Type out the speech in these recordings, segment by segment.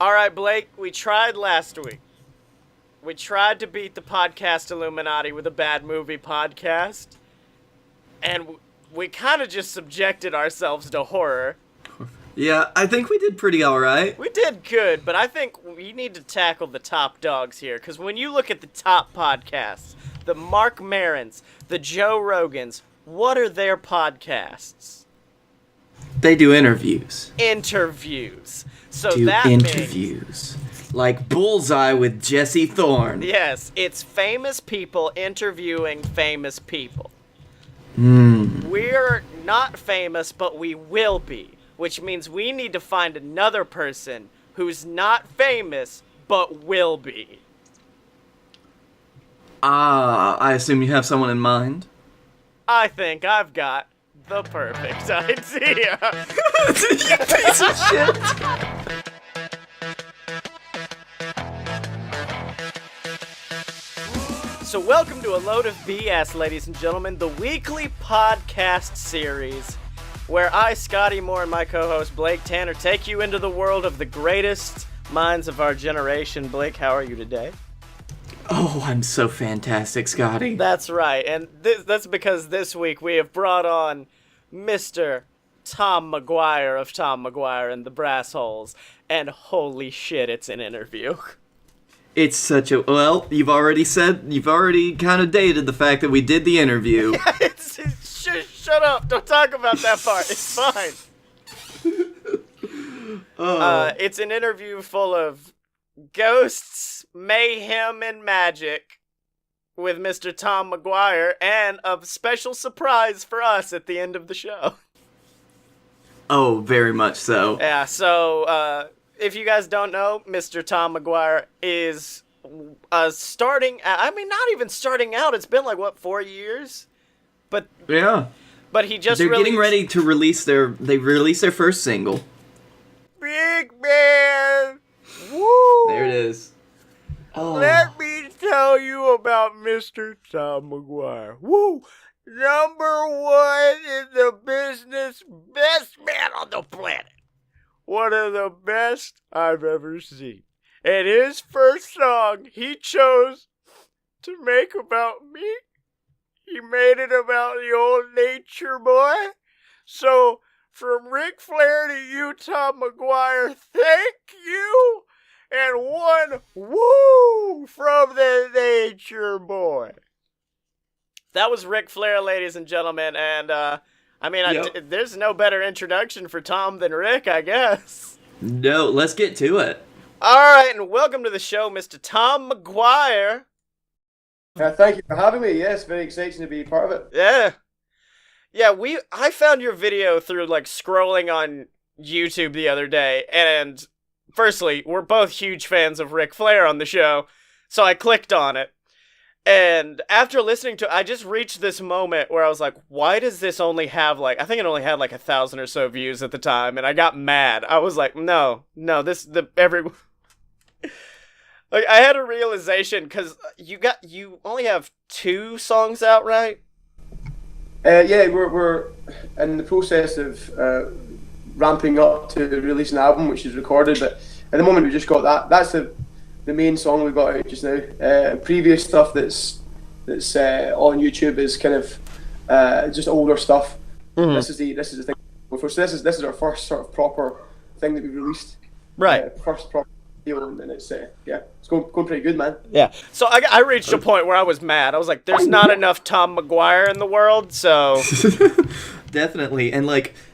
Alright, Blake, we tried last week. We tried to beat the podcast Illuminati with a bad movie podcast. And we kind of just subjected ourselves to horror. Yeah, I think we did pretty alright. We did good, but I think we need to tackle the top dogs here. Because when you look at the top podcasts, the Mark Marons, the Joe Rogans, what are their podcasts? They do interviews. Interviews. So do that interviews. Like Bullseye with Jesse Thorne. Yes, it's famous people interviewing famous people. We're not famous, but we will be. Which means we need to find another person who's not famous, but will be. I assume you have someone in mind? I think I've got the perfect idea. You piece of shit. So welcome to A Load of BS, ladies and gentlemen, the weekly podcast series where I, Scotty Moore, and my co-host Blake Tanner take you into the world of the greatest minds of our generation. Blake, how are you today? Oh, I'm so fantastic, Scotty. That's right, and that's because this week we have brought on Mr. Tom McGuire of Tom McGuire and the Brassholes, and holy shit, it's an interview. It's such a... Well, you've already kind of dated the fact that we did the interview. Shut up, don't talk about that part, it's fine. It's an interview full of ghosts, mayhem, and magic with Mr. Tom McGuire, and a special surprise for us at the end of the show. Oh, very much so. Yeah, so, if you guys don't know, Mr. Tom McGuire is not even starting out, it's been 4 years? But yeah. But he just They're getting ready to release their first single. Big Man! Woo! There it is. Oh. Let me tell you about Mr. Tom McGuire. Woo! Number one in the business, best man on the planet. One of the best I've ever seen. And his first song he chose to make about me, he made it about the old nature boy. So, from Ric Flair to you, Tom McGuire, thank you. And one woo from the nature boy. That was Ric Flair, ladies and gentlemen. And, yep. There's no better introduction for Tom than Rick, I guess. No, let's get to it. All right, and welcome to the show, Mr. Tom McGuire. Thank you for having me. Yes, very exciting to be part of it. Yeah, I found your video through scrolling on YouTube the other day, and firstly, we're both huge fans of Ric Flair on the show, so I clicked on it, and after listening to it, I just reached this moment where I was like, why does this only have I think it only had 1,000 or so views at the time, and I got mad. I was like, no, I had a realization, because you only have 2 songs out, right? Yeah, we're in the process of ramping up to release an album, which is recorded, but at the moment we just got that. That's the main song we've got out just now. Previous stuff that's on YouTube is kind of just older stuff. Mm-hmm. This is the thing. So this is our first sort of proper thing that we released. Right. First proper. And it's going pretty good, man. Yeah. So I reached a point where I was mad. I was like, there's not enough Tom McGuire in the world, so definitely. And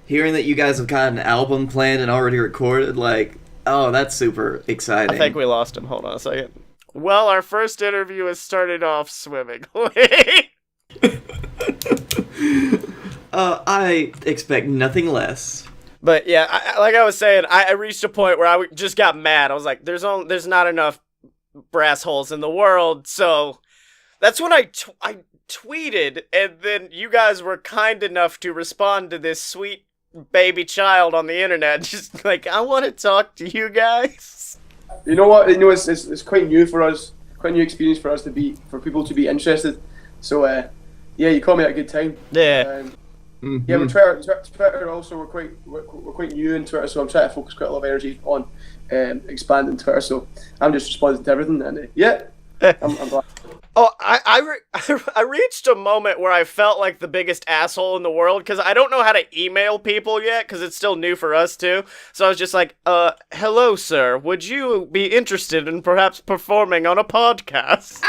hearing that you guys have got an album planned and already recorded, that's super exciting. I think we lost him. Hold on a second. Well, our first interview has started off swimmingly. I expect nothing less. But yeah, I was saying, I reached a point where I just got mad. I was like, there's not enough Brassholes in the world, so that's when I tweeted, and then you guys were kind enough to respond to this sweet baby child on the internet, just I want to talk to you guys. You know what? It's quite new for us, quite a new experience for us for people to be interested. So you caught me at a good time. Yeah. Mm-hmm. Yeah, with Twitter also we're quite new in Twitter, so I'm trying to focus quite a lot of energy on expanding Twitter. So I'm just responding to everything, and I'm glad. Oh, I reached a moment where I felt like the biggest asshole in the world because I don't know how to email people yet because it's still new for us too. So I was just like, hello, sir. Would you be interested in perhaps performing on a podcast?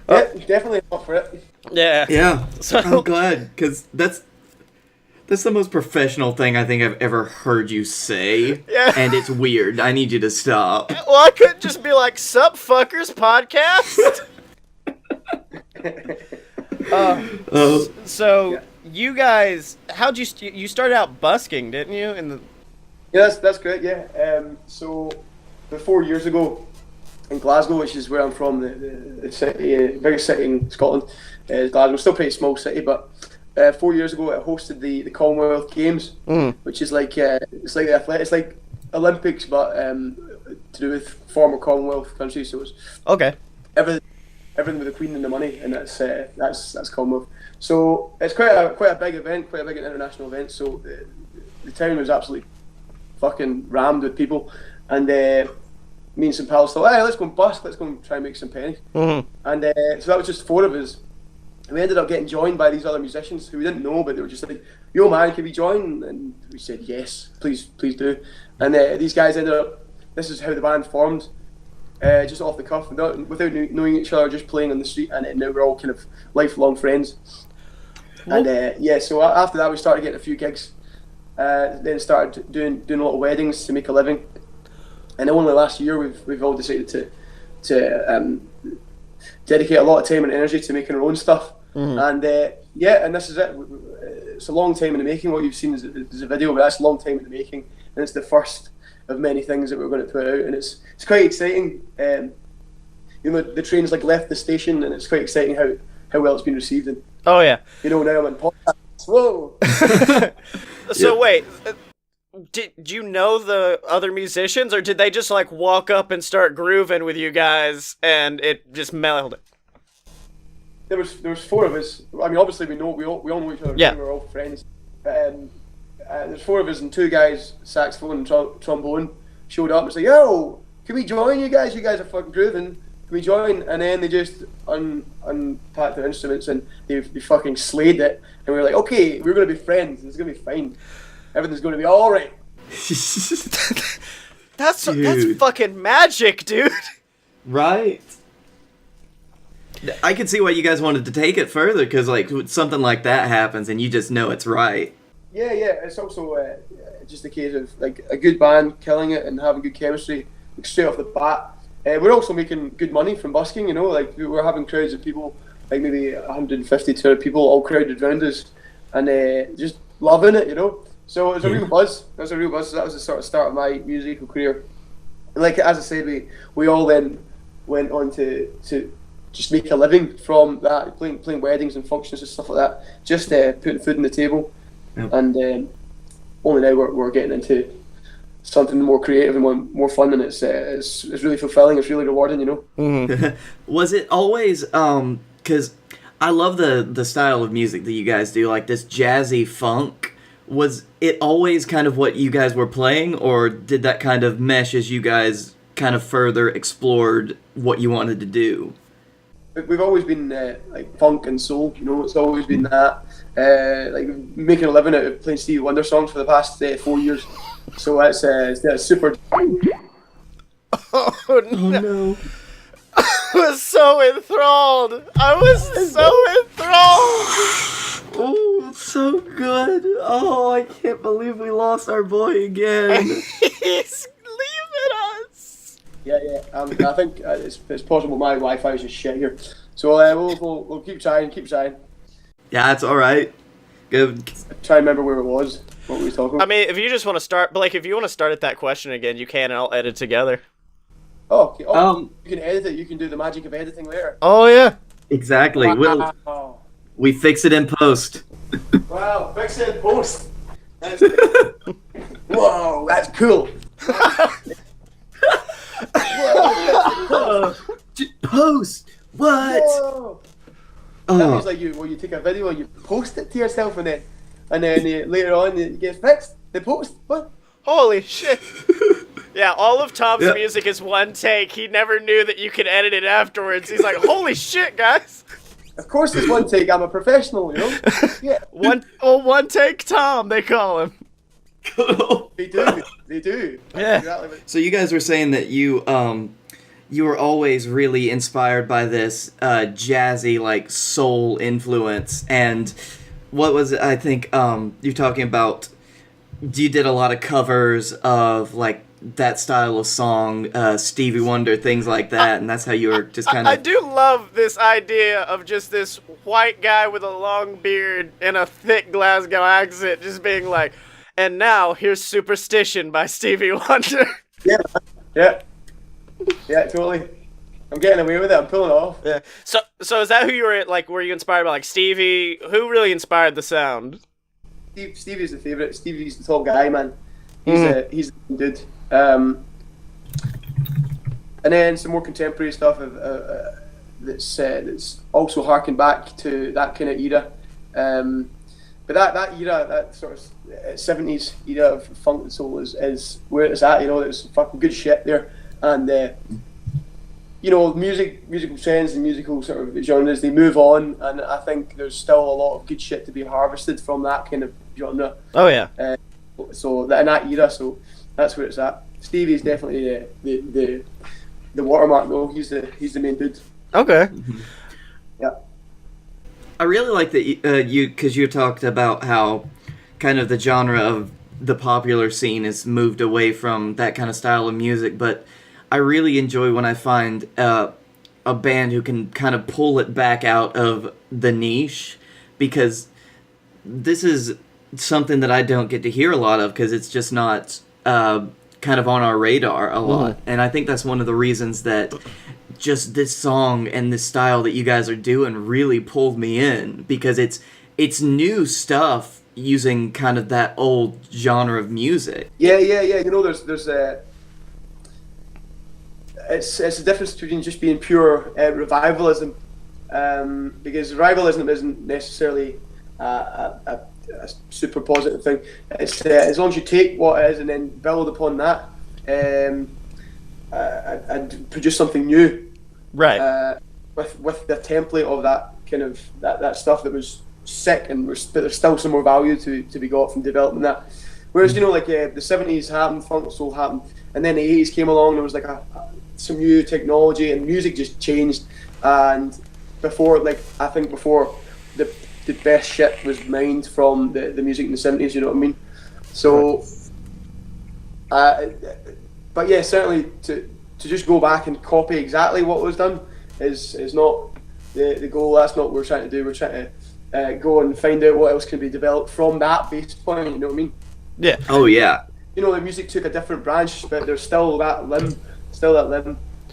Yeah, definitely up for it. Yeah. Yeah, So- I'm glad, because that's the most professional thing I think I've ever heard you say. Yeah. And it's weird. I need you to stop. Well, I couldn't just be like, sup, fuckers, podcast? So, Yeah. you guys, how'd you started out busking, didn't you? Yeah, that's great. Yeah. So, 4 years ago, in Glasgow, which is where I'm from, the city, biggest city in Scotland, Glasgow, still a pretty small city, but 4 years ago, I hosted the Commonwealth Games, which is like it's like the athletic, it's like Olympics, but to do with former Commonwealth countries. So it's Okay. everything with the Queen and the money, and that's Commonwealth. So it's quite a big event, quite a big international event. So the town was absolutely fucking rammed with people, and me and some pals thought, hey, let's go and bust, let's go and try and make some pennies. And so that was just 4 of us. And we ended up getting joined by these other musicians who we didn't know, but they were just like, yo man, can we join? And we said, yes, please do. And these guys ended up, this is how the band formed, just off the cuff, without knowing each other, just playing on the street, and now we're all kind of lifelong friends. And so after that we started getting a few gigs, then started doing a lot of weddings to make a living. And only last year we've all decided to dedicate a lot of time and energy to making our own stuff. And and this is it. It's a long time in the making. What you've seen is a video, but that's a long time in the making, and it's the first of many things that we're going to put out. And it's quite exciting. The train's like left the station, and it's quite exciting how well it's been received. And Oh, yeah. now I'm in podcasts. Whoa! So, wait, did you know the other musicians, or did they just, like, walk up and start grooving with you guys, and it just melded? There was 4 of us. I mean, obviously we all know each other. Yeah. We're all friends. There's 4 of us, and 2 guys, saxophone and trombone, showed up and said, "Yo, can we join you guys? You guys are fucking grooving. Can we join?" And then they just unpacked their instruments and they fucking slayed it. And we were like, "Okay, we're gonna be friends. It's gonna be fine. Everything's gonna be all right." That's Dude. fucking magic, dude. Right? I could see why you guys wanted to take it further, because like something like that happens and you just know it's right. Yeah. It's also just a case of like a good band killing it and having good chemistry like, straight off the bat. We're also making good money from busking. Like we're having crowds of people, like maybe 150 to 200 people, all crowded around us, and just loving it. So it was a real buzz. That was the sort of start of my musical career. And like as I said, we all then went on to just make a living from that, playing weddings and functions and stuff like that. Just putting food on the table, and only now we're getting into something more creative and more fun, and it's really fulfilling. It's really rewarding, Was it always because I love the style of music that you guys do, like this jazzy funk. Was it always kind of what you guys were playing, or did that kind of mesh as you guys kind of further explored what you wanted to do? We've always been like funk and soul, it's always been that. Like making a living out of playing Stevie Wonder songs for the past 4 years. So that's super. Oh, no. No. I was so enthralled. Oh, so good. Oh, I can't believe we lost our boy again. He's leaving us. Yeah. I think it's possible my Wi-Fi is just shit here. So we'll keep trying. Yeah, that's all right. Good. Try and remember where it was. What were we talking about? I mean, if you just want to start, but like, if you want to start at that question again, you can, and I'll edit together. Oh, okay. You can edit it. You can do the magic of editing later. Oh yeah. Exactly. Wow. We fix it in post. Wow, fix it in post. Whoa, that's cool. Post. What? Whoa. That means like you take a video and you post it to yourself, and then later on it gets fixed. The post. What? Holy shit. Yeah, all of Tom's music is one take. He never knew that you could edit it afterwards. He's like, holy shit, guys. Of course, it's one take. I'm a professional, you know. Yeah. One take Tom, they call him. They do. They do. Yeah. Exactly. So you guys were saying that you were always really inspired by this jazzy, like, soul influence. And what was it? I think you're talking about, you did a lot of covers of, like, that style of song, Stevie Wonder, things like that, and that's how you were just kind of... I do love this idea of just this white guy with a long beard and a thick Glasgow accent just being like, and now here's Superstition by Stevie Wonder. Yeah, totally. I'm getting away with it. I'm pulling it off. Yeah. So is that who you were, like, were you inspired by, like, Stevie? Who really inspired the sound? Stevie's the favourite. Stevie's the top guy, man. He's the dude. And then some more contemporary stuff that's also harking back to that kind of era. But that era, that sort of 70s era of funk and soul is where it's at. You know, there's some fucking good shit there, and you know, musical trends and musical sort of genres, they move on, and I think there's still a lot of good shit to be harvested from that kind of genre. Oh yeah. So in that era, so that's where it's at. Stevie's definitely the watermark though. He's the main dude. Okay. Yeah. I really like that because you talked about how kind of the genre of the popular scene has moved away from that kind of style of music, but I really enjoy when I find a band who can kind of pull it back out of the niche, because this is something that I don't get to hear a lot of because it's just not kind of on our radar a lot. And I think that's one of the reasons that just this song and this style that you guys are doing really pulled me in, because it's new stuff using kind of that old genre of music. Yeah. You know, there's it's the difference between just being pure revivalism, because revivalism isn't necessarily a super positive thing. It's as long as you take what it is and then build upon that, and produce something new. Right. With the template of that kind of that stuff that was sick, but there's still some more value to be got from developing that. Whereas, you know, like the 70s happened, funk soul happened, and then the 80s came along, there was like some new technology and music just changed. And before the best shit was mined from the music in the 70s, you know what I mean? So, but yeah, certainly to just go back and copy exactly what was done is not the goal. That's not what we're trying to do. We're trying to go and find out what else can be developed from that base point, you know what I mean? Yeah. Oh yeah. You know, the music took a different branch, but there's still that limb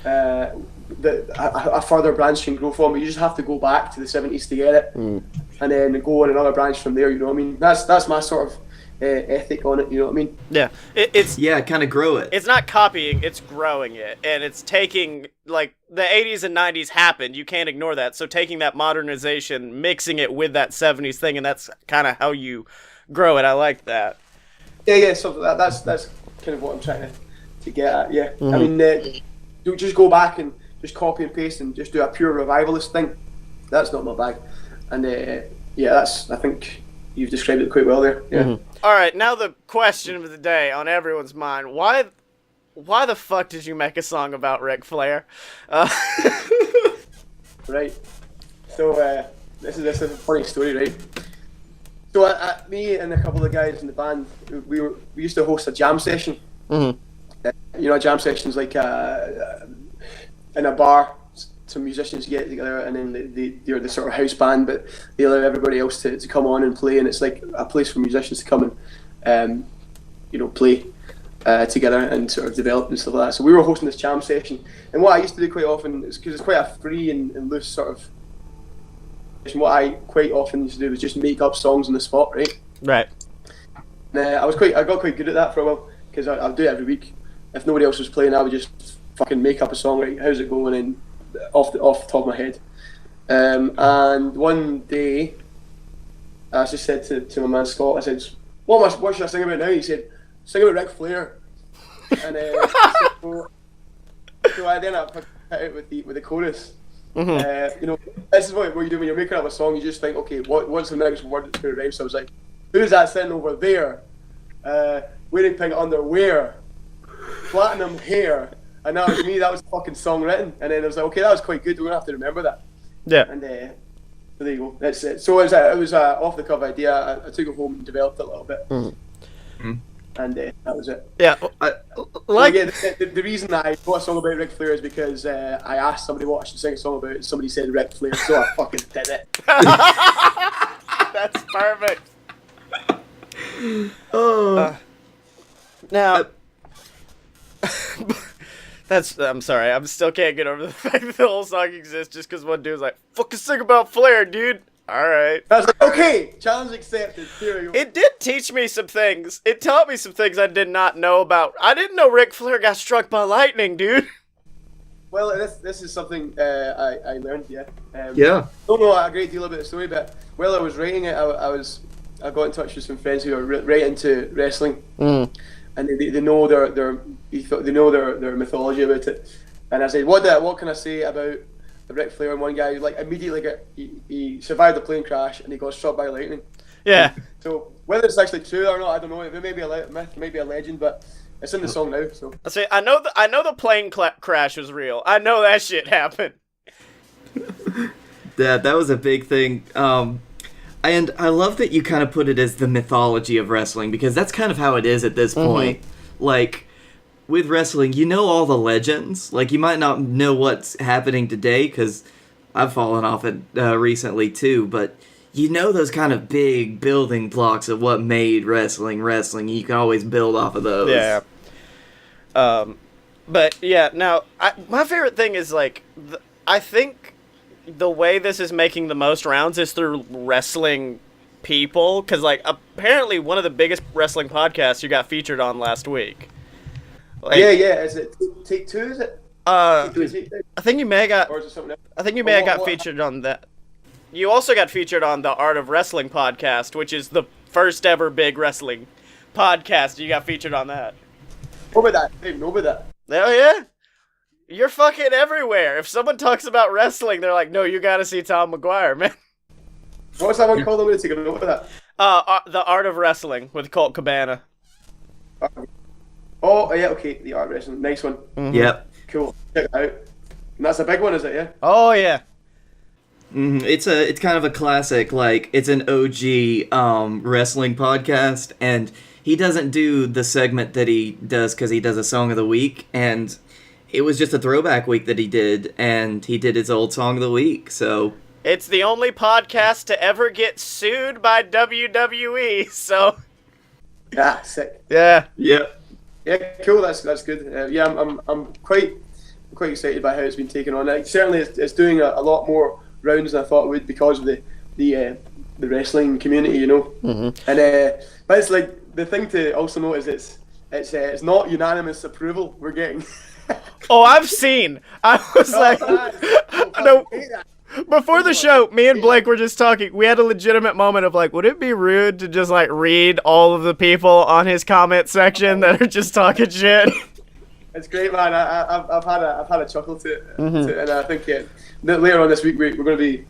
that a further branch can grow from. But you just have to go back to the 70s to get it, and then go on another branch from there. You know what I mean? That's my sort of ethic on it. You know what I mean? Yeah. It's kind of grow it. It's not copying, it's growing it, and it's taking, like, the 80s and 90s happened. You can't ignore that. So taking that modernization, mixing it with that 70s thing, and that's kind of how you grow it. I like that. Yeah. So that's kind of what I'm trying to get at. Yeah. I mean, don't just go back and just copy and paste and just do a pure revivalist thing. That's not my bag. And I think you've described it quite well there. Yeah. All right, now the question of the day on everyone's mind: why the fuck did you make a song about Ric Flair? Right. So this is a funny story, right? So me and a couple of guys in the band, we used to host a jam session. You know, a jam session's like in a bar. Some musicians get together, and then they're the sort of house band, but they allow everybody else to come on and play, and it's like a place for musicians to come and play together and sort of develop and stuff like that. So we were hosting this jam session, and what I used to do quite often is, because it's quite a free and loose sort of, what I quite often used to do was just make up songs on the spot, right? Right. And I got quite good at that for a while, because I'll do it every week. If nobody else was playing, I would just fucking make up a song, right? How's it going? And off the top of my head. And one day, I just said to my man Scott, I said, what should I sing about now? He said, sing about Ric Flair. And so I then I put it out with the chorus. You know, this is what you do when you're making up a song. You just think, okay, what's the next word that's going to rhyme? So I was like, who's that sitting over there, wearing pink underwear, platinum hair? And that was me. That was the fucking song written. And then I was like, okay, that was quite good. We're gonna have to remember that. Yeah. And so there you go. That's it. So it was a off the cuff idea. I took it home and developed it a little bit. And that was it. Yeah. Like the reason that I wrote a song about Ric Flair is because I asked somebody what I should sing a song about, and somebody said Ric Flair, so I fucking did it. That's perfect. Now, I'm sorry, I still can't get over the fact that the whole song exists just because one dude's like, fucking sing about Flair, dude. Alright. I was like, okay, challenge accepted. Here you go. It did teach me some things. It taught me some things I did not know about. I didn't know Ric Flair got struck by lightning, dude. Well, this is something I learned, yeah. Yeah. Don't know a great deal about the story, but while I was writing it, I got in touch with some friends who are right into wrestling, and they know their mythology about it. And I said, what can I say about Ric Flair? And one guy like immediately he survived a plane crash and he got struck by lightning. Yeah. So whether it's actually true or not, I don't know. It may be a myth, maybe a legend, but it's in the song now. So I say I know the plane crash was real. I know that shit happened. That was a big thing. And I love that you kind of put it as the mythology of wrestling, because that's kind of how it is at this point. Like, with wrestling, you know all the legends. Like, you might not know what's happening today, because I've fallen off it recently too, but you know those kind of big building blocks of what made wrestling. You can always build off of those. Yeah. But, yeah, now, my favorite thing is, like, I think the way this is making the most rounds is through wrestling people, because like apparently one of the biggest wrestling podcasts you got featured on last week. Like, yeah, is it Take Two? Is it? I think you may have got. Or is it something else? I think you may have got featured on that. You also got featured on the Art of Wrestling podcast, which is the first ever big wrestling podcast. You got featured on that. What about that? I didn't know about that. Oh yeah. You're fucking everywhere. If someone talks about wrestling, they're like, no, you gotta see Tom McGuire, man. What's that one called? I'm gonna take a note of that. The Art of Wrestling with Colt Cabana. Oh, yeah, okay. The Art of Wrestling. Nice one. Yep. Cool. Check it out. And that's a big one, is it, yeah? Oh, yeah. It's kind of a classic, like, it's an OG wrestling podcast, and he doesn't do the segment that he does because he does a Song of the Week, and it was just a throwback week that he did, and he did his old Song of the Week, so... It's the only podcast to ever get sued by WWE, so... Yeah, sick. Yeah. Yep. Yeah, cool, that's good. Yeah, I'm quite excited by how it's been taken on. Certainly it's doing a lot more rounds than I thought it would because of the wrestling community, you know. And but it's like, the thing to also note is it's not unanimous approval we're getting. Oh, I've seen. I was like, no. Before the show, me and Blake were just talking. We had a legitimate moment of like, would it be rude to just like read all of the people on his comment section that are just talking shit? It's great, man. I've had a chuckle to it, and I think later on this week we're going to be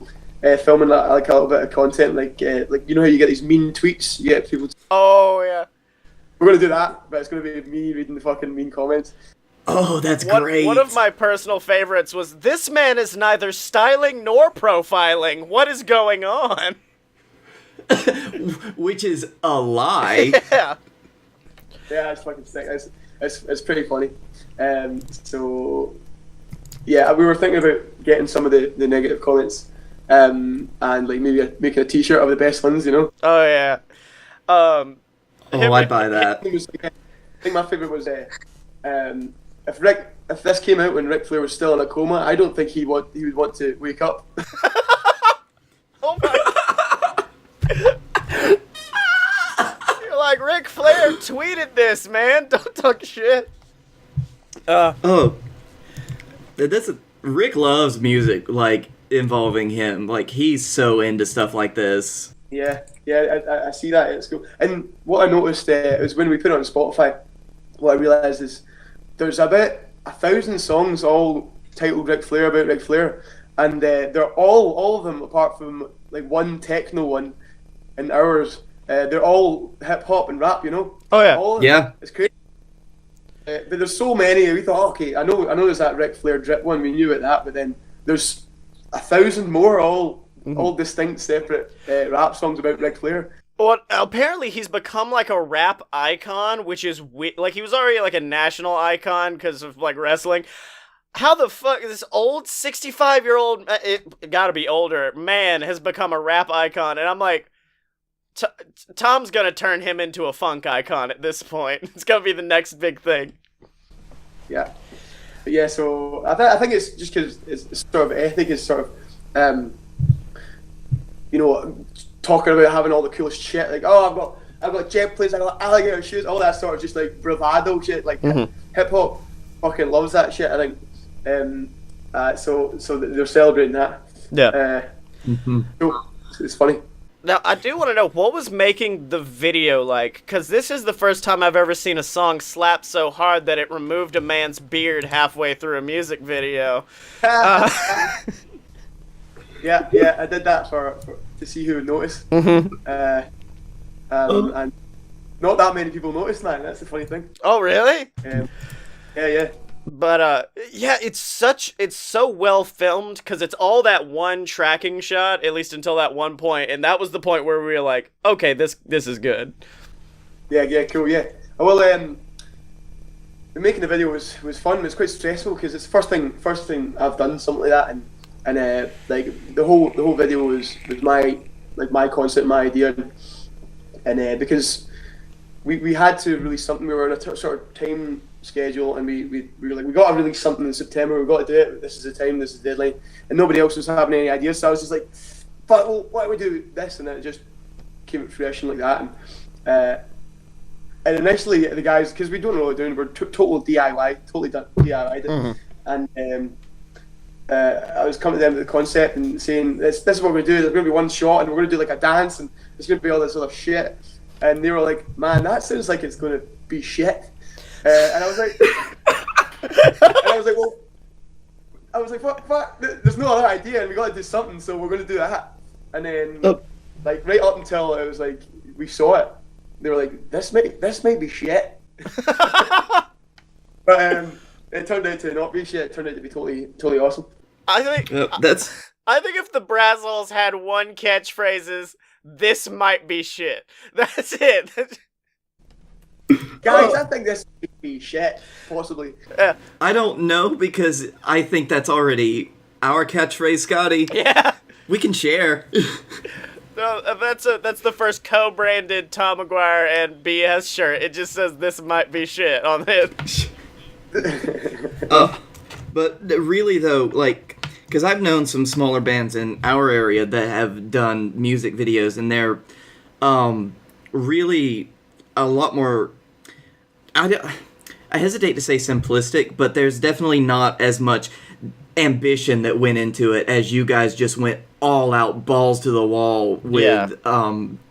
filming like a little bit of content, like you know how you get these mean tweets, you get people. Oh yeah. We're going to do that, but it's going to be me reading the fucking mean comments. Oh, that's great. One of my personal favorites was, this man is neither styling nor profiling. What is going on? Which is a lie. Yeah. Yeah, it's fucking sick. It's pretty funny. So, yeah, we were thinking about getting some of the negative comments and like maybe making a t-shirt of the best ones, you know? Oh, yeah. I'd buy that. I think my favourite was if this came out when Ric Flair was still in a coma, I don't think he would want to wake up. Oh my! You're like, Ric Flair tweeted this, man. Don't talk shit. Rick loves music, like, involving him. Like, he's so into stuff like this. I see that. It's cool. And what I noticed was when we put it on Spotify, what I realised is there's about 1,000 songs all titled Ric Flair about Ric Flair, and they're all of them apart from like one techno one and ours. They're all hip hop and rap. Oh yeah. All of Yeah. them. It's crazy. But there's so many. We thought, okay, I know there's that Ric Flair drip one. We knew about that, but then there's 1,000 more, all distinct, separate rap songs about Ric Flair. Well, apparently he's become like a rap icon, which is like he was already like a national icon because of like wrestling. How the fuck is this old 65-year-old, it gotta be older, man has become a rap icon? And I'm like, Tom's gonna turn him into a funk icon at this point. It's gonna be the next big thing. Yeah. But yeah, so I think it's just because it's sort of ethic is sort of, talking about having all the coolest shit. Like, oh, I've got jet planes, I got alligator shoes, all that sort of just like bravado shit. Like hip hop fucking loves that shit. I think. So they're celebrating that. Yeah. So it's funny. Now, I do want to know, what was making the video like? Because this is the first time I've ever seen a song slap so hard that it removed a man's beard halfway through a music video. Yeah, I did that for to see who would notice. And not that many people noticed that. That's the funny thing. Oh, really? Yeah. But yeah, it's so well filmed because it's all that one tracking shot, at least until that one point, and that was the point where we were like, okay, this is good. Yeah, cool. Yeah. Well, making the video was fun. It was quite stressful because it's the first thing I've done something like that, and like the whole video was my concept, my idea, and because we had to release something. We were in a sort of time schedule, and we were like, we got to release something in September. We got to do it. This is the time. This is the deadline, and nobody else was having any ideas. So I was just like, "But why don't we do this?" And then it just came to fruition like that. And initially, the guys, because we don't know what we're doing, we're total DIY, totally DIY'd it. And I was coming to them with the concept and saying, "This is what we're going to do. There's going to be one shot, and we're going to do like a dance, and there's going to be all this other shit." And they were like, "Man, that sounds like it's going to be shit." And I was like, "What? There's no other idea, and we got to do something, so we're going to do that." And then, like, right up until it was like we saw it, they were like, "This might be shit." But it turned out to not be shit. It turned out to be totally awesome. I think if the Brassholes had one catchphrases, "This might be shit." That's it. Guys, I think this might be shit, possibly. I don't know, because I think that's already our catchphrase, Scotty. Yeah. We can share. No, that's the first co-branded Tom McGuire and BS shirt. It just says "This might be shit" on it. But really though, like, because I've known some smaller bands in our area that have done music videos, and they're really a lot more, I hesitate to say simplistic, but there's definitely not as much ambition that went into it as you guys just went all out, balls to the wall with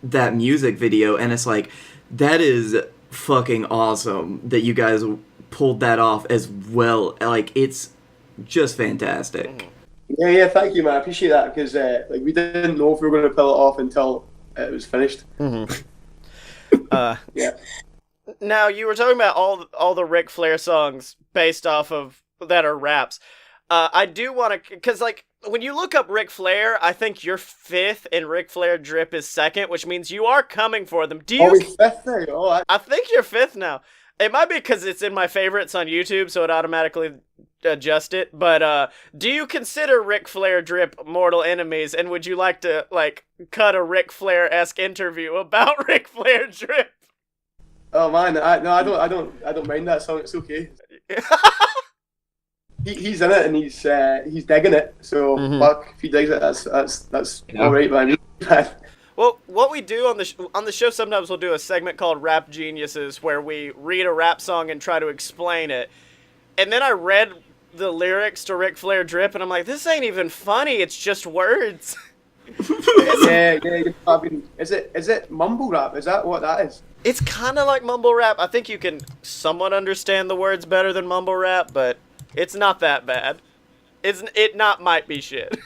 that music video. And it's like, that is fucking awesome that you guys pulled that off as well. Like, it's just fantastic. Yeah, thank you, man. I appreciate that, because like, we didn't know if we were going to pull it off until it was finished. Yeah. Now, you were talking about all the Ric Flair songs based off of that are raps. I do want to, because like, when you look up Ric Flair, I think you're fifth and Ric Flair Drip is second, which means you are coming for them. Do you? Oh, we're fifth now? Oh, I think you're fifth now. It might be because it's in my favorites on YouTube, so it automatically adjusts it. But do you consider Ric Flair Drip mortal enemies? And would you like to like cut a Ric Flair-esque interview about Ric Flair Drip? Oh man, I don't mind that song. It's okay. He's in it and he's digging it. So fuck, if he digs it, that's all right by me. Well, what we do on the show, sometimes we'll do a segment called Rap Geniuses, where we read a rap song and try to explain it. And then I read the lyrics to Ric Flair Drip, and I'm like, this ain't even funny. It's just words. Yeah. I mean, is it mumble rap? Is that what that is? It's kind of like mumble rap. I think you can somewhat understand the words better than mumble rap, but it's not that bad. It not might be shit.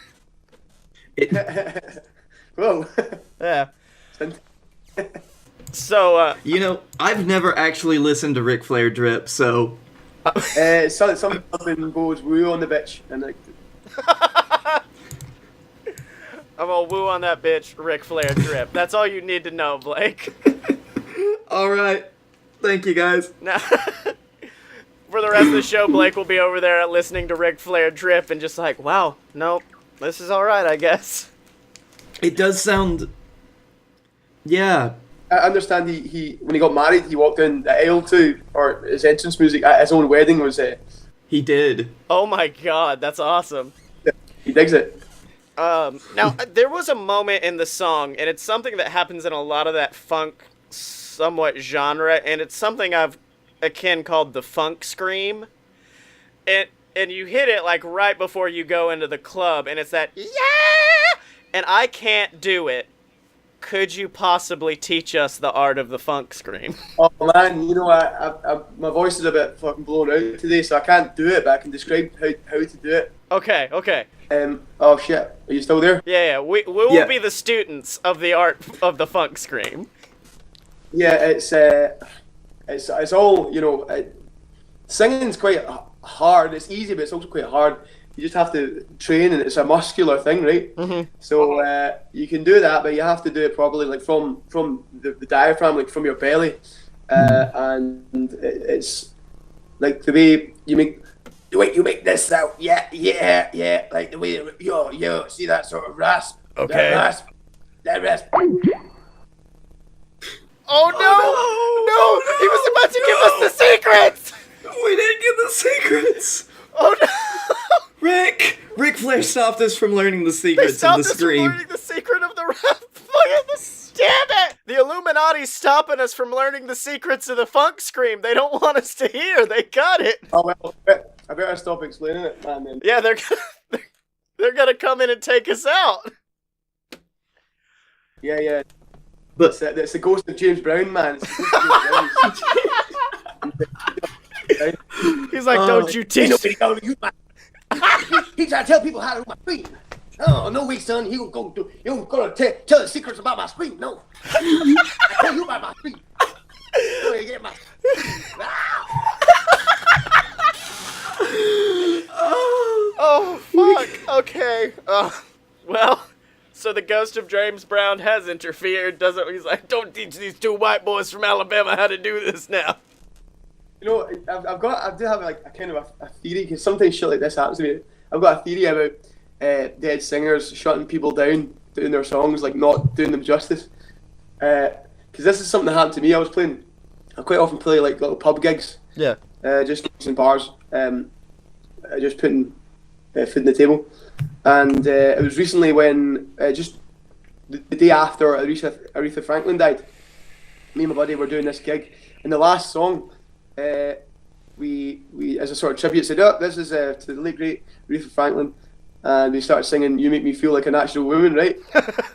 Whoa. Yeah. So, I've never actually listened to Ric Flair drip, so something goes woo on the bitch, and like. I'm gonna woo on that bitch, Ric Flair drip. That's all you need to know, Blake. all right. Thank you, guys. Now, for the rest of the show, Blake will be over there listening to Ric Flair drip and just like, wow, nope, this is all right, I guess. It does sound. Yeah. I understand he when he got married, he walked down the aisle or his entrance music at his own wedding was. He did. Oh my god, that's awesome. He digs it. Now, there was a moment in the song, and it's something that happens in a lot of that funk somewhat genre, and it's something I've akin called the funk scream. And you hit it like right before you go into the club, and it's that, yeah! And I can't do it. Could you possibly teach us the art of the funk scream? Oh man, I my voice is a bit fucking blown out today, so I can't do it, but I can describe how to do it. Okay. Oh shit, are you still there? Yeah. We will be the students of the art of the funk scream. Yeah, it's all singing's quite hard. It's easy, but it's also quite hard. You just have to train, and it's a muscular thing, right? Mm-hmm. So you can do that, but you have to do it probably like from the diaphragm, like from your belly, and it's like the way you make this sound, yeah, like the way yo, see that sort of rasp, Okay. that rasp. Oh no! He was about to give us the secrets. We didn't get the secrets. Oh no! Ric Flair stopped us from learning the They secrets of stopped the us from scream. learning the secret of the rap. Damn it! The Illuminati's stopping us from learning the secrets of the funk scream. They don't want us to hear. They got it. Oh well, I better stop explaining it, man. Then. Yeah, they're gonna come in and take us out. Yeah. But It's the ghost of James Brown, man. It's the ghost of James Brown. He's like, don't you teach Ain't nobody gonna use my. He trying to tell people how to do my scream. Oh no way, son. You're gonna tell the secrets about my scream. No, I tell you about my scream. You get my. Oh fuck. Okay. Well. So the ghost of James Brown has interfered, doesn't he? He's like, don't teach these two white boys from Alabama how to do this now. I do have like a kind of a theory, because sometimes shit like this happens to me. I've got a theory about dead singers shutting people down doing their songs, like not doing them justice. Because this is something that happened to me. I quite often play like little pub gigs. Yeah. Just in bars. Just putting food on the table. And it was recently when, just the day after Aretha Franklin died, me and my buddy were doing this gig, and the last song, we as a sort of tribute said, oh, this is to the late great Aretha Franklin, and we started singing "You Make Me Feel Like a Natural Woman," right?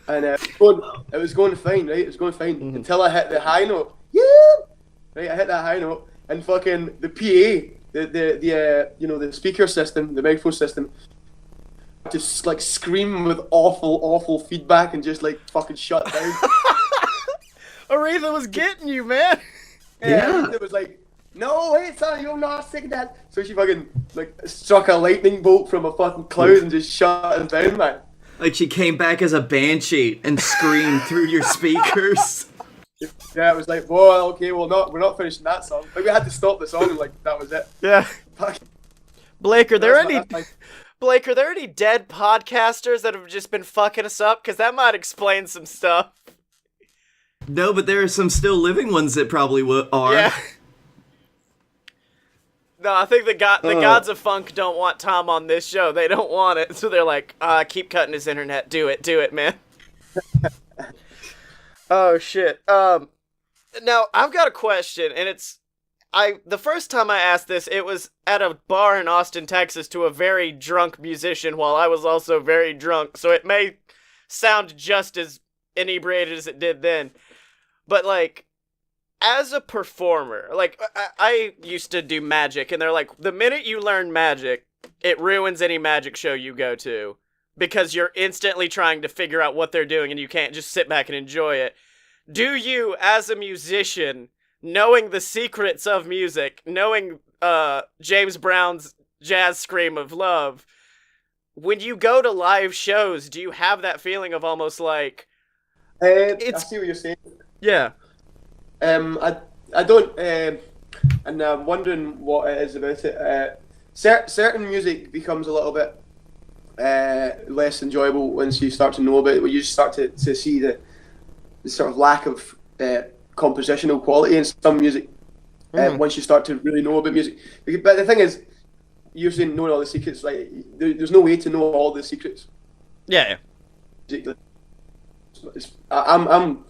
And it was going fine, right? It was going fine until I hit the high note. Yeah, right. I hit that high note, and fucking the PA, the speaker system, the microphone system, just like scream with awful feedback and just like fucking shut down. Aretha was getting you, man. Yeah. It was like, no, wait, son, you're not singing that. So she fucking like struck a lightning bolt from a fucking cloud and just shut it down, man. like she came back as a banshee and screamed through your speakers. Yeah, it was like, whoa, okay, we're not finishing that song. Like we had to stop the song and like that was it. Yeah. Fuck. Blake, are there That's any dead podcasters that have just been fucking us up? Because that might explain some stuff. No, but there are some still living ones that probably are. Yeah. No, I think the gods of funk don't want Tom on this show. They don't want it, so they're like, keep cutting his internet. Do it, man. Oh shit. Now I've got a question, and the first time I asked this, it was at a bar in Austin, Texas, to a very drunk musician while I was also very drunk, so it may sound just as inebriated as it did then. But like, as a performer, like I used to do magic, and they're like, the minute you learn magic, it ruins any magic show you go to because you're instantly trying to figure out what they're doing and you can't just sit back and enjoy it. Do you, as a musician, knowing the secrets of music, knowing James Brown's Jazz Scream of Love, when you go to live shows, do you have that feeling of almost like I see what you're saying. Yeah. I don't, and I'm wondering what it is about it. Certain music becomes a little bit less enjoyable once you start to know about it. When you start to see the sort of lack of compositional quality in some music. Once you start to really know about music, but the thing is, you're saying knowing all the secrets. Like, there's no way to know all the secrets. Yeah. I'm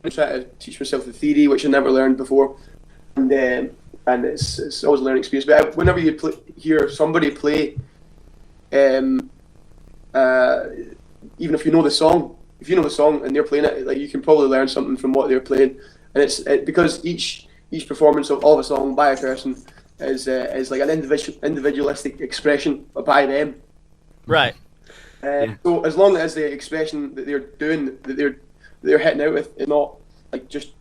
trying to teach myself the theory, which I never learned before, and it's always a learning experience. But whenever you hear somebody play, even if you know the song, and they're playing it, like, you can probably learn something from what they're playing, and it's because each performance of a song by a person is like an individualistic expression by them. Right. So as long as the expression that they're doing, that they're hitting out with, is not like just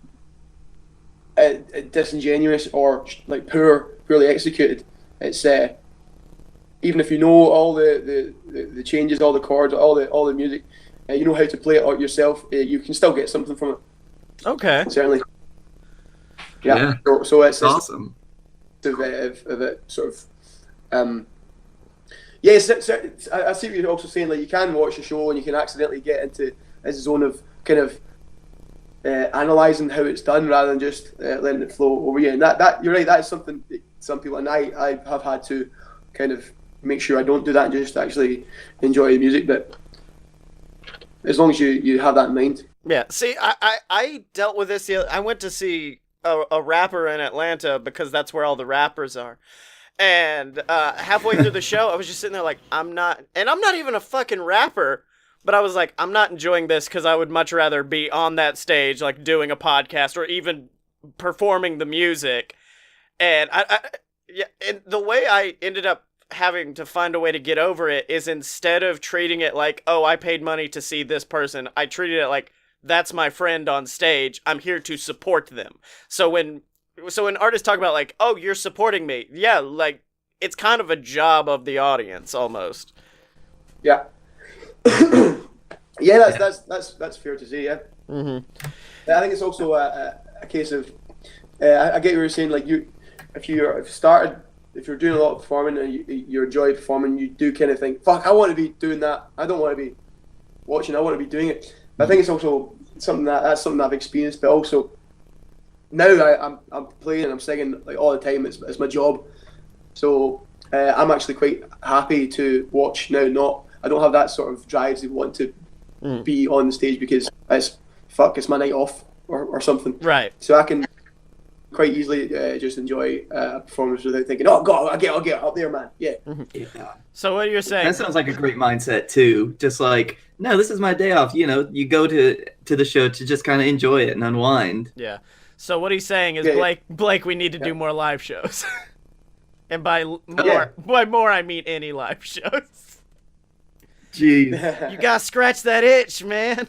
disingenuous or like poorly executed, it's even if you know all the changes, all the chords, all the music, you know how to play it out yourself, you can still get something from it. Okay. Certainly. Yeah. So it's awesome. Of it sort of. Yes, I see what you're also saying. Like, you can watch a show and you can accidentally get into a zone of kind of analysing how it's done rather than just letting it flow over you. And that you're right. That is something that some people, and I have had to kind of make sure I don't do that and just actually enjoy the music. But as long as you have that in mind. Yeah. See, I dealt with this. I went to see a rapper in Atlanta because that's where all the rappers are. And halfway through the show, I was just sitting there like, I'm not even a fucking rapper, but I was like, I'm not enjoying this because I would much rather be on that stage, like doing a podcast or even performing the music. And and the way I ended up having to find a way to get over it is, instead of treating it like, oh, I paid money to see this person, I treated it like, that's my friend on stage. I'm here to support them. So when artists talk about like, oh, you're supporting me, yeah, like, it's kind of a job of the audience almost. Yeah. Yeah, that's fair to say. Yeah. Mm-hmm. I think it's also a case of I get what you're saying. Like, if you're doing a lot of performing and you enjoy performing, you do kind of think, fuck, I want to be doing that. I don't want to be watching. I want to be doing it. But I think it's also something that's something I've experienced, but also now I'm playing and I'm singing like all the time. It's my job, so I'm actually quite happy to watch now. I don't have that sort of drive to want to be on the stage because it's my night off or something. Right. So I can quite easily just enjoy a performance without thinking, oh god, I'll get up there, man. Yeah. Yeah. So what you're saying? That sounds like a great mindset too. Just like, no, this is my day off. You know, you go to the show to just kind of enjoy it and unwind. Yeah. So what he's saying is, Blake, we need to do more live shows. And by more, I mean any live shows. Jeez. You gotta scratch that itch, man.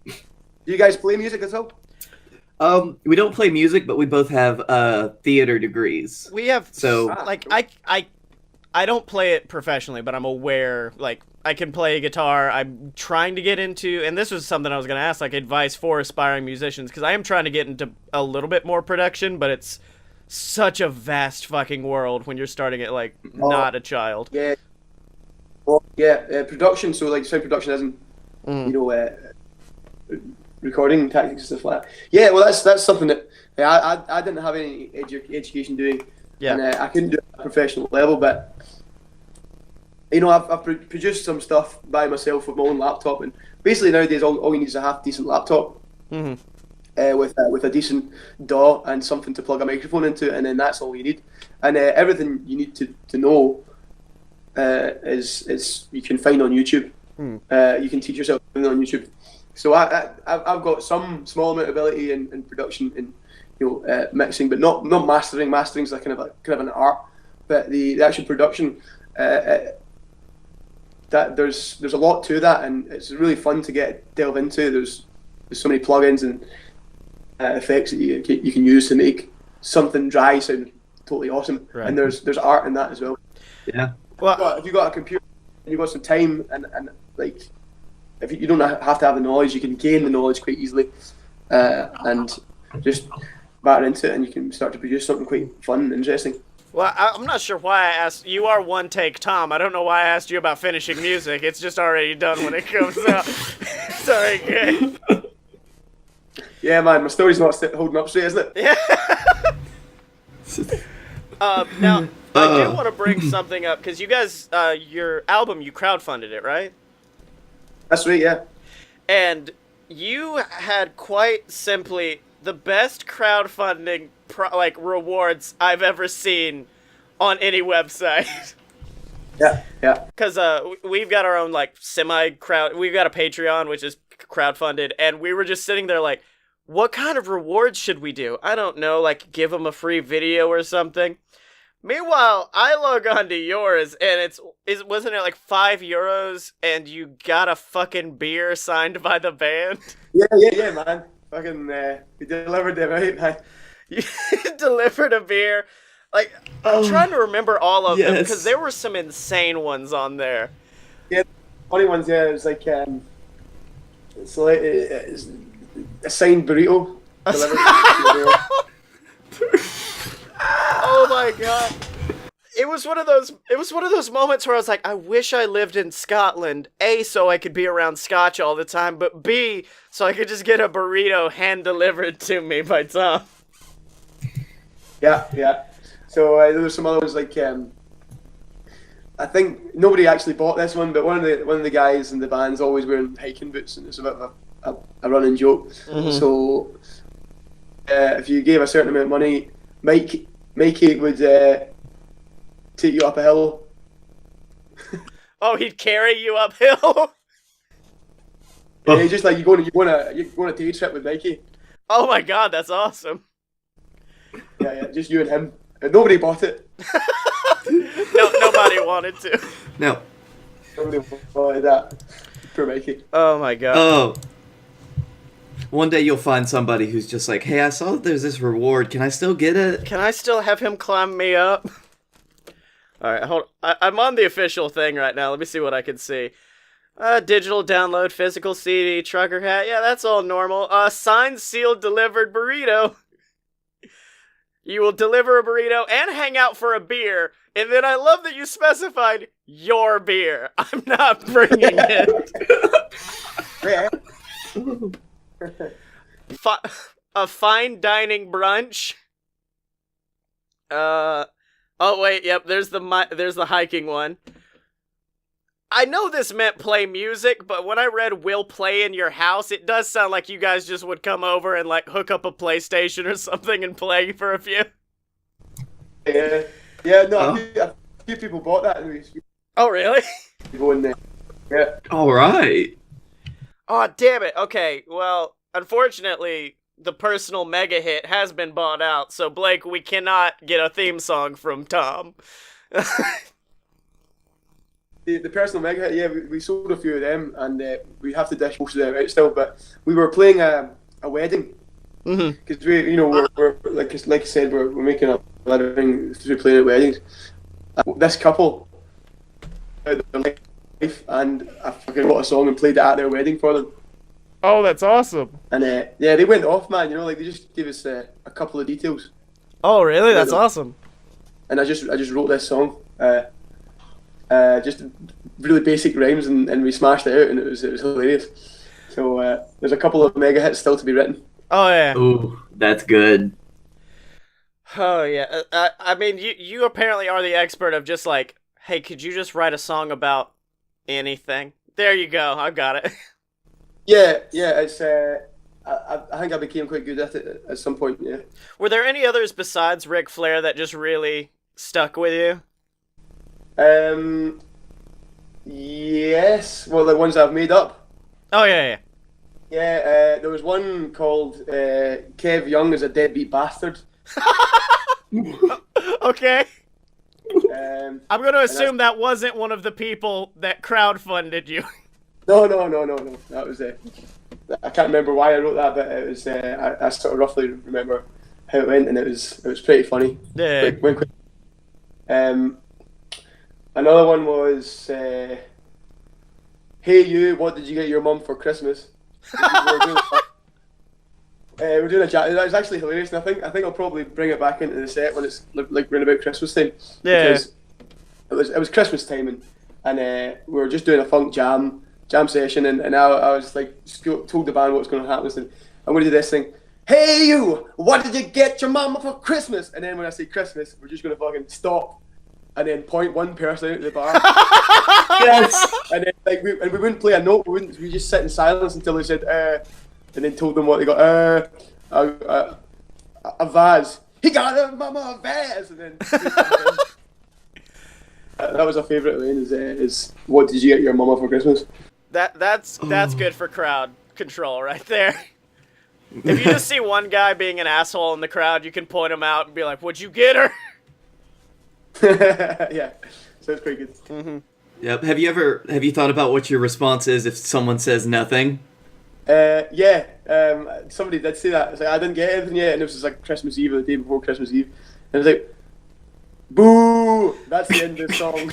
Do you guys play music at all? We don't play music, but we both have theater degrees. We have, so like, I don't play it professionally, but I'm aware, like, I can play guitar. I'm trying to get into, and this was something I was going to ask, like, advice for aspiring musicians, because I am trying to get into a little bit more production, but it's such a vast fucking world when you're starting at, like, not a child. Yeah. Well, yeah, production, so, like, sound production isn't, you know, recording tactics and stuff like that. Yeah, well, that's something that I didn't have any education doing, and I couldn't do it at a professional level, but you know, I've produced some stuff by myself with my own laptop, and basically nowadays all you need is a half decent laptop with a decent DAW and something to plug a microphone into, and then that's all you need. And everything you need to know is you can find on YouTube. You can teach yourself on YouTube. So I've got some small amount of ability in production and mixing, but not mastering. Mastering's like kind of an art, but the actual production, that there's a lot to that, and it's really fun to delve into. There's so many plugins and effects that you can use to make something dry sound totally awesome. Right. And there's art in that as well. Yeah. Well, if you've got a computer and you've got some time and like, if you don't have to have the knowledge, you can gain the knowledge quite easily, and just batter into it, and you can start to produce something quite fun and interesting. Well, I'm not sure why I asked. You are one take Tom. I don't know why I asked you about finishing music. It's just already done when it comes out. Sorry, good. Yeah, man, my story's not holding up straight, isn't it? Yeah. Now, I do want to bring something up, because you guys, your album, you crowdfunded it, right? That's right, yeah. And you had quite simply the best crowdfunding rewards I've ever seen on any website. Yeah. Because we've got our own we've got a Patreon, which is crowdfunded, and we were just sitting there like, what kind of rewards should we do? I don't know, like give them a free video or something. Meanwhile, I log on to yours, and wasn't it like €5, and you got a fucking beer signed by the band? Yeah, man. Fucking, we delivered them out, man. You delivered a beer. Like, I'm trying to remember all of them, because there were some insane ones on there. Yeah, funny ones, yeah. It was like, it's like a signed burrito. Oh my god. It was one of those moments where I was like, I wish I lived in Scotland, A, so I could be around Scotch all the time, but B, so I could just get a burrito hand delivered to me by Tom. Yeah. So there were some other ones like, I think nobody actually bought this one, but one of the guys in the band's always wearing hiking boots, and it's a bit of a running joke. Mm-hmm. So if you gave a certain amount of money, Mikey would take you up a hill. Oh, he'd carry you uphill? Yeah, just like you go on a day trip with Mikey. Oh my god, that's awesome. Yeah, just you and him. And nobody bought it. No, nobody wanted to. No. Nobody wanted that. Poor Mikey. Oh my god. Oh. One day you'll find somebody who's just like, hey, I saw that there's this reward. Can I still get it? Can I still have him climb me up? Alright, hold on. I'm on the official thing right now. Let me see what I can see. Digital download, physical CD, trucker hat. Yeah, that's all normal. Signed, sealed, delivered burrito. You will deliver a burrito and hang out for a beer. And then I love that you specified your beer. I'm not bringing it. A fine dining brunch. Oh wait, yep. There's the hiking one. I know this meant play music, but when I read "will play in your house," it does sound like you guys just would come over and like hook up a PlayStation or something and play for a few. Yeah. No, a few people bought that. Oh really? Go in there. Yeah. All right. Oh damn it. Okay. Well, unfortunately, the personal mega hit has been bought out, so Blake, we cannot get a theme song from Tom. The personal mega hit, yeah, we sold a few of them, and we have to dish most of them out still. But we were playing a wedding because we're like I said, we're making a living through playing at weddings. This couple, their life, and I fucking wrote a song and played it at their wedding for them. Oh, that's awesome. And yeah, they went off, man. Like they just gave us a couple of details. Oh, really? That's awesome. And I just wrote this song. Just really basic rhymes, and we smashed it out, and it was hilarious. So there's a couple of mega hits still to be written. Oh yeah. Ooh, that's good. Oh yeah. I mean, you apparently are the expert of just like, hey, could you just write a song about anything? There you go. I've got it. Yeah. It's I think I became quite good at it at some point. Yeah. Were there any others besides Ric Flair that just really stuck with you? Yes. Well, the ones I've made up. Oh yeah. Yeah, there was one called Kev Young is a deadbeat bastard. Okay. I'm gonna and assume that wasn't one of the people that crowdfunded you. No. That was I can't remember why I wrote that, but it was. I sort of roughly remember how it went, and it was pretty funny. Yeah. Quick. Another one was, "Hey you, what did you get your mum for Christmas?" We're doing a chat. It was actually hilarious, and I think I'll probably bring it back into the set when it's like round about Christmas time. Yeah. Because it was Christmas time, and we were just doing a funk jam session, and I was like told the band what was going to happen. I said, I'm going to do this thing. Hey you, what did you get your mama for Christmas? And then when I say Christmas, we're just going to fucking stop, and then point one person out of the bar. Yes. And then we wouldn't play a note. We just sit in silence until they said, and then told them what they got. A vase. He got a mama a vase. And then that was our favourite line. Is what did you get your mama for Christmas? That's good for crowd control right there. If you just see one guy being an asshole in the crowd, you can point him out and be like, "What'd you get her?" Yeah, sounds pretty good. Mm-hmm. Yep. Have you thought about what your response is if someone says nothing? Yeah. Somebody did say that. It's like, I didn't get anything yet, and it was just like Christmas Eve or the day before Christmas Eve, and it's like, boo! That's the end of the song.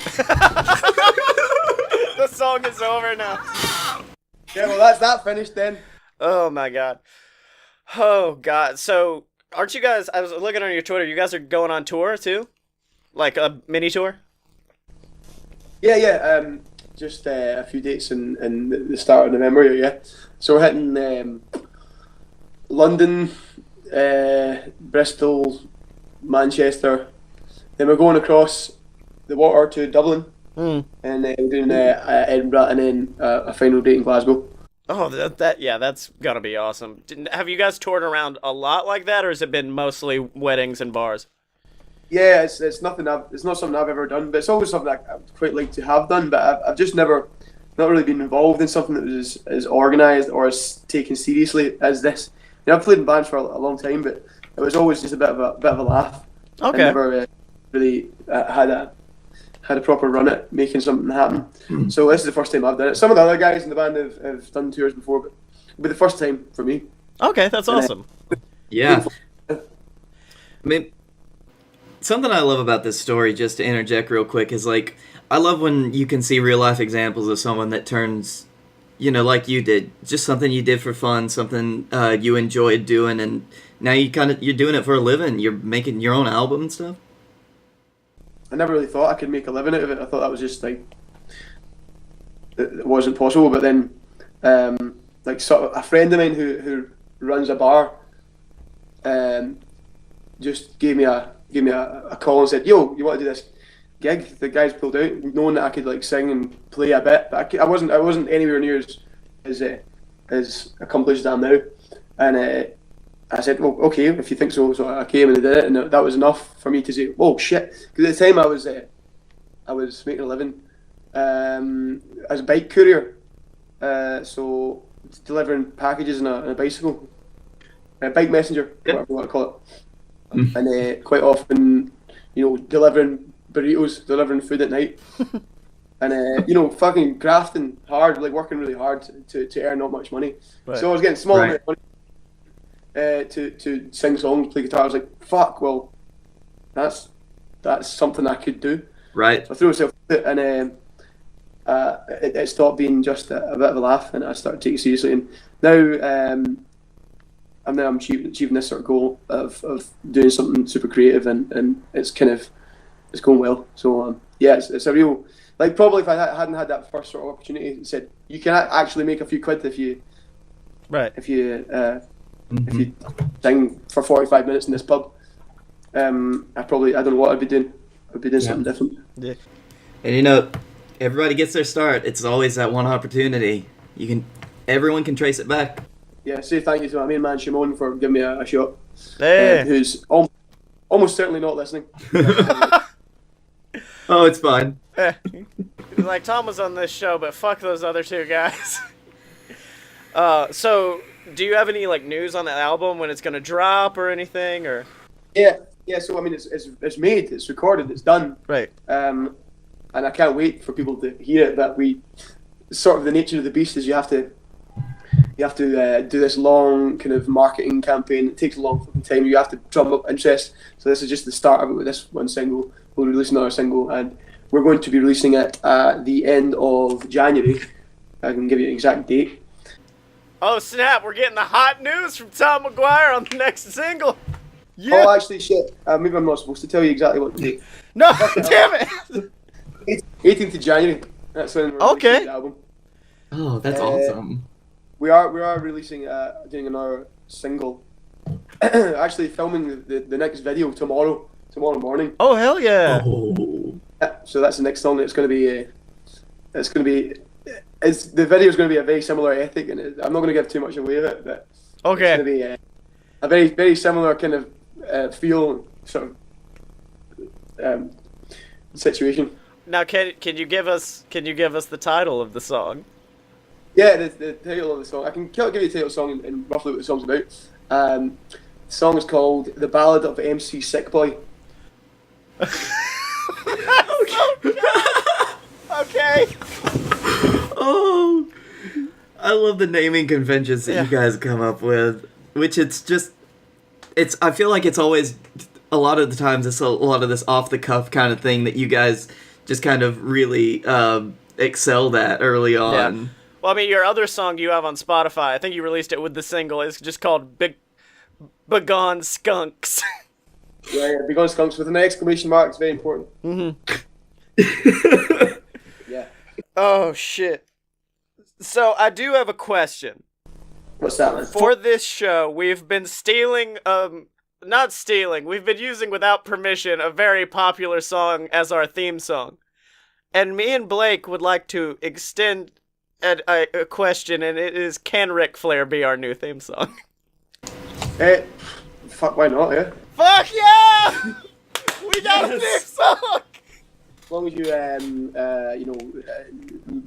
The song is over now. Yeah, well, that's that finished then. Oh my god. Oh god. So, aren't you guys? I was looking on your Twitter. You guys are going on tour too, like a mini tour. Yeah. Just a few dates in the start of November. Yeah. So we're hitting London, Bristol, Manchester. Then we're going across the water to Dublin, and we're doing Edinburgh, and then a final date in Glasgow. Oh, that's gotta be awesome. Have you guys toured around a lot like that, or has it been mostly weddings and bars? Yeah, it's nothing. It's not something I've ever done, but it's always something I'd quite like to have done. But I've just never, not really been involved in something that was as organised or as taken seriously as this. You know, I've played in bands for a long time, but it was always just a bit of a laugh. Okay. I never really had a proper run at making something happen. So this is the first time I've done it. Some of the other guys in the band have done tours before, but it'll be the first time for me. Okay, that's awesome. Yeah. I mean, something I love about this story, just to interject real quick, is like, I love when you can see real life examples of someone that turns, like you did, just something you did for fun, something you enjoyed doing, and now you're doing it for a living. You're making your own album and stuff. I never really thought I could make a living out of it. I thought that was just like it wasn't possible. But then, like sort of a friend of mine who runs a bar, just gave me a call and said, "Yo, you want to do this gig?" The guys pulled out, knowing that I could like sing and play a bit, but I wasn't anywhere near as accomplished as I am now. And I said, "Well, okay, if you think so." So I came and I did it, and that was enough for me to say, "Oh shit!" Because at the time I was making a living as a bike courier, so delivering packages on a bicycle, a bike messenger, whatever you want to call it. And quite often, delivering burritos, delivering food at night, and fucking grafting hard, like working really hard to earn not much money. Right. So I was getting small amount of money to sing songs, play guitar. I was like, fuck, well, that's something I could do. Right. So I threw myself at it, and it stopped being just a bit of a laugh, and I started taking it seriously. And now I'm achieving this sort of goal of doing something super creative, and it's going well. So it's a real, like, probably if I hadn't had that first sort of opportunity and said you can actually make a few quid if you sing for 45 minutes in this pub, I don't know what I'd be doing. I'd be doing something different. Yeah. And everybody gets their start. It's always that one opportunity. Everyone can trace it back. Yeah, say thank you to my main man Shimon for giving me a shot. Hey. Who's almost certainly not listening. Oh, it's fine. Like, Tom was on this show, but fuck those other two guys. So, do you have any, like, news on the album, when it's gonna drop or anything, or? Yeah. So I mean, it's made, it's recorded, it's done. Right. And I can't wait for people to hear it. But sort of the nature of the beast is you have to do this long kind of marketing campaign. It takes a long fucking time. You have to drum up interest. So this is just the start of it with this one single. We'll release another single, and we're going to be releasing it at the end of January. I can give you an exact date. Oh snap! We're getting the hot news from Tom McGuire on the next single. Yeah. Oh, actually, shit. Maybe I'm not supposed to tell you exactly what date. No, damn it. 18th of January. That's when we're releasing the album. Oh, that's awesome. We are releasing doing another single. Actually, filming the next video tomorrow morning. Oh hell yeah! Oh. So that's the next song. It's going to be the video is going to be a very similar ethic, and I'm not going to give too much away of it, but Okay. it's going to be a very very similar kind of feel sort of situation. Now, can you give us the title of the song? Yeah, the title of the song. I can give you the title of the song and roughly what the song's about. The song is called "The Ballad of MC Sick Boy." Okay. Oh, I love the naming conventions that you guys come up with. Which I feel like it's always, a lot of the times it's a lot of this off the cuff kind of thing that you guys just kind of really excelled at early on. Yeah. Well, I mean, your other song you have on Spotify, I think you released it with the single, is just called Begone Skunks. Yeah, Begone Skunks with an exclamation mark. It's very important. Mm-hmm. Yeah. Oh, shit. So, I do have a question. What's that, man? For this show, we've been we've been using without permission a very popular song as our theme song. And me and Blake would like to extend a question, and it is, can Ric Flair be our new theme song? Fuck, why not, yeah? Fuck yeah! We got a theme song! As long as you,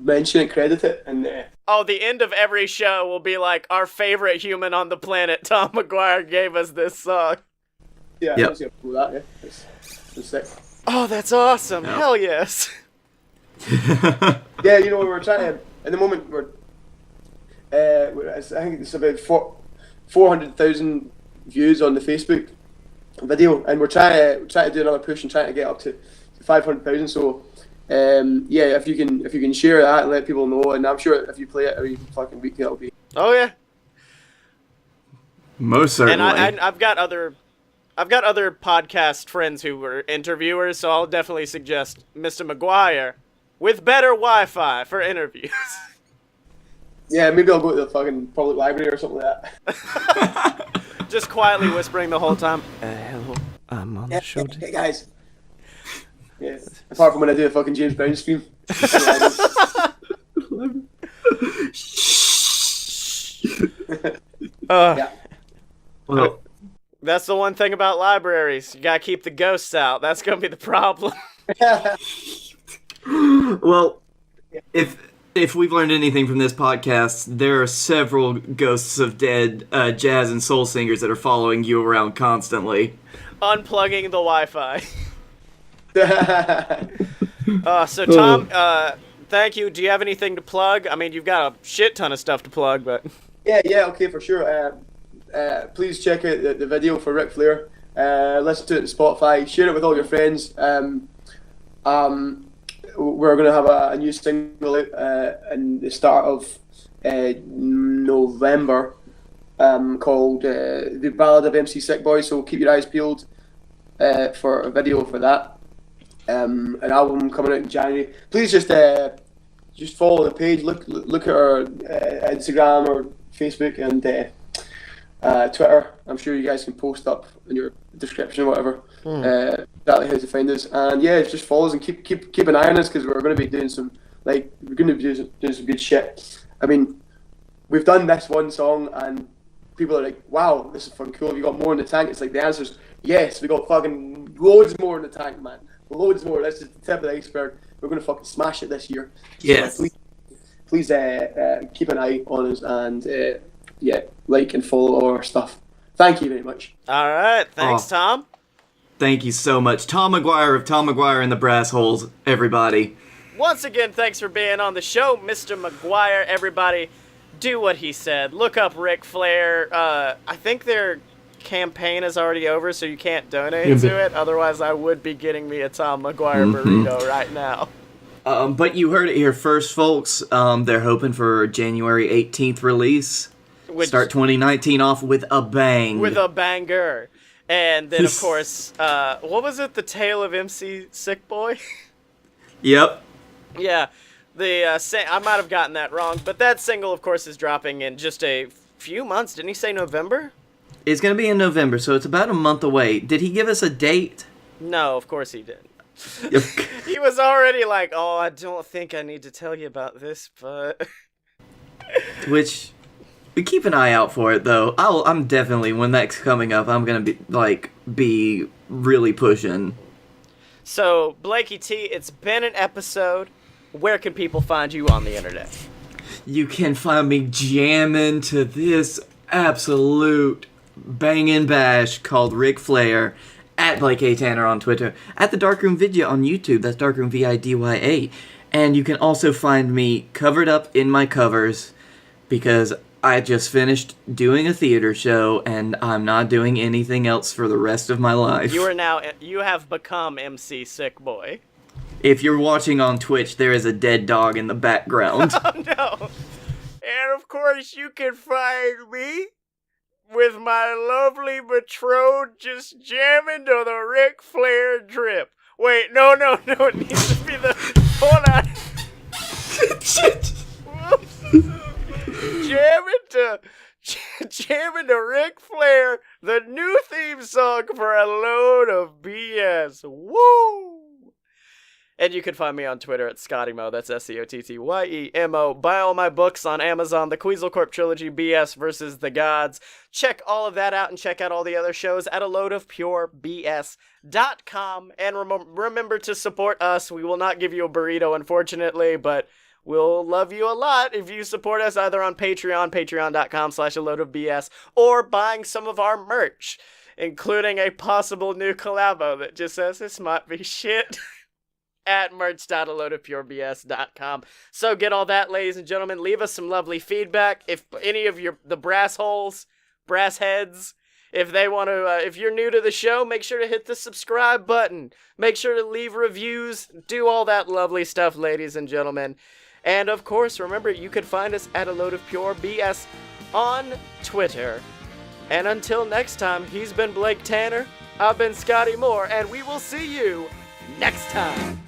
mention it, credit it, and... Oh, the end of every show will be like, our favorite human on the planet, Tom McGuire, gave us this song. Yeah, Yep. I see that, yeah. It's sick. Oh, that's awesome. Yep. Hell yes. Yeah, we're trying to... At the moment, I think it's about 400,000 views on the Facebook video, and we're trying to do another push and trying to get up to 500,000. So, if you can share that and let people know, and I'm sure if you play it every fucking week, it'll be. Oh yeah. Most certainly. And I've got other podcast friends who were interviewers, so I'll definitely suggest Mr. McGuire with better Wi-Fi for interviews. Yeah, maybe I'll go to the fucking public library or something like that. Just quietly whispering the whole time. Hello, I'm on the show. Hey guys. Yeah. Apart from when I do a fucking James Brown stream. Yeah. Well, That's the one thing about libraries. You gotta keep the ghosts out. That's gonna be the problem. well, if we've learned anything from this podcast, there are several ghosts of dead jazz and soul singers that are following you around constantly. Unplugging the Wi-Fi. So Tom, thank you. Do you have anything to plug? I mean, you've got a shit ton of stuff to plug, but... Yeah, okay, for sure. Please check out the video for Ric Flair. Listen to it on Spotify. Share it with all your friends. We're going to have a new single out in the start of November called The Ballad of MC Sick Boy, so keep your eyes peeled for a video for that. An album coming out in January. Please just follow the page, look at our Instagram or Facebook and Twitter. I'm sure you guys can post up in your description or whatever exactly how to find us. And yeah, just follow us and keep an eye on us, because we're going to be doing some doing some good shit. I mean, we've done this one song and people are like, wow, this is fucking cool. Have you got more in the tank? It's like, the answer's yes, we got fucking loads more in the tank, man. loads more. This is the tip of the iceberg. We're going to fucking smash it this year. Yes. So, please keep an eye on us and like and follow our stuff. Thank you very much. All right. Thanks, Tom. Thank you so much. Tom McGuire of Tom McGuire and the Brassholes, everybody. Once again, thanks for being on the show, Mr. McGuire. Everybody, do what he said. Look up Ric Flair. I think their campaign is already over, so you can't donate to it. Otherwise, I would be getting me a Tom McGuire burrito right now. But you heard it here first, folks. They're hoping for January 18th release. Start 2019 off with a bang. With a banger. And then, of course, what was it? The Tale of MC Sick Boy? Yep. Yeah. I might have gotten that wrong, but that single, of course, is dropping in just a few months. Didn't he say November? It's going to be in November, so it's about a month away. Did he give us a date? No, of course he didn't. He was already like, oh, I don't think I need to tell you about this, but... Which... We keep an eye out for it, though. I'm definitely, when that's coming up, I'm gonna be really pushing. So, Blakey T, it's been an episode. Where can people find you on the internet? You can find me jamming to this absolute banging bash called Ric Flair at Blake A. Tanner on Twitter, at the Darkroom Vidya on YouTube. That's Darkroom VIDYA. And you can also find me covered up in my covers because I just finished doing a theater show, and I'm not doing anything else for the rest of my life. You have become MC Sick Boy. If you're watching on Twitch, there is a dead dog in the background. Oh, no. And, of course, you can find me with my lovely betrothed just jamming to the Ric Flair drip. Wait, no, it needs to be the... Hold on. Jamming to Ric Flair, the new theme song for a load of BS. Woo! And you can find me on Twitter at ScottyMo. That's SCOTTYEMO. Buy all my books on Amazon. The Queasel Trilogy, BS versus the Gods. Check all of that out and check out all the other shows at aloadofpurebs.com. And remember to support us. We will not give you a burrito, unfortunately, but we'll love you a lot if you support us either on Patreon, patreon.com/aloadofbs, or buying some of our merch, including a possible new collabo that just says this might be shit. At merch.aloadofpurebs.com. So get all that, ladies and gentlemen. Leave us some lovely feedback. If any of the Brassholes, brass heads, if they want to, if you're new to the show, make sure to hit the subscribe button. Make sure to leave reviews. Do all that lovely stuff, ladies and gentlemen. And of course, remember, you can find us at aloadofpurebs on Twitter. And until next time, he's been Blake Tanner, I've been Scotty Moore, and we will see you next time.